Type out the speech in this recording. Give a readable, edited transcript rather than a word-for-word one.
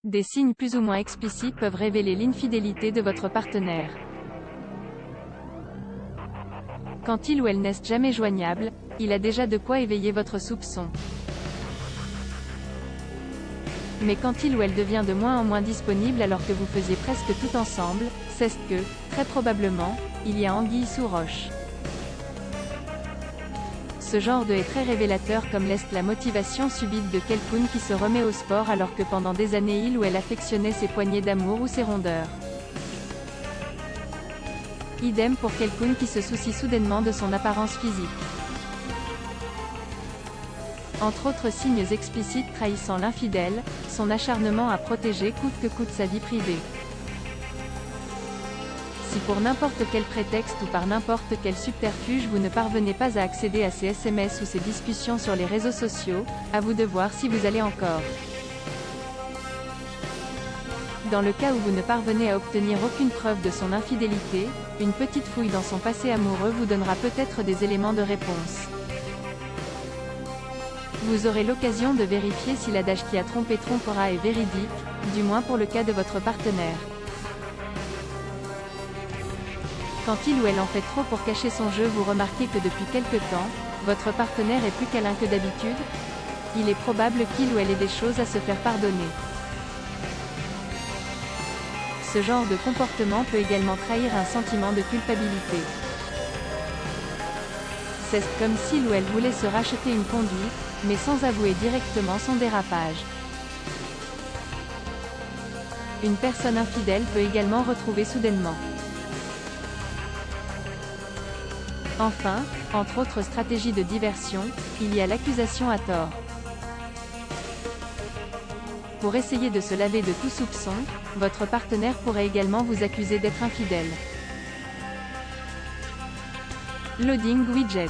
Des signes plus ou moins explicites peuvent révéler l'infidélité de votre partenaire. Quand il ou elle n'est jamais joignable, il a déjà de quoi éveiller votre soupçon. Mais quand il ou elle devient de moins en moins disponible alors que vous faisiez presque tout ensemble, c'est que, très probablement, il y a anguille sous roche. Ce genre de est très révélateur comme l'est la motivation subite de quelqu'un qui se remet au sport alors que pendant des années il ou elle affectionnait ses poignées d'amour ou ses rondeurs. Idem pour quelqu'un qui se soucie soudainement de son apparence physique. Entre autres signes explicites trahissant l'infidèle, son acharnement à protéger coûte que coûte sa vie privée. Si pour n'importe quel prétexte ou par n'importe quel subterfuge vous ne parvenez pas à accéder à ces SMS ou ces discussions sur les réseaux sociaux, à vous de voir si vous allez encore. Dans le cas où vous ne parvenez à obtenir aucune preuve de son infidélité, une petite fouille dans son passé amoureux vous donnera peut-être des éléments de réponse. Vous aurez l'occasion de vérifier si l'adage qui a trompé trompera est véridique, du moins pour le cas de votre partenaire. Quand il ou elle en fait trop pour cacher son jeu, vous remarquez que depuis quelque temps, votre partenaire est plus câlin que d'habitude. Il est probable qu'il ou elle ait des choses à se faire pardonner. Ce genre de comportement peut également trahir un sentiment de culpabilité. C'est comme s'il ou elle voulait se racheter une conduite, mais sans avouer directement son dérapage. Une personne infidèle peut également retrouver soudainement. Enfin, entre autres stratégies de diversion, il y a l'accusation à tort. Pour essayer de se laver de tout soupçon, votre partenaire pourrait également vous accuser d'être infidèle. Loading widget.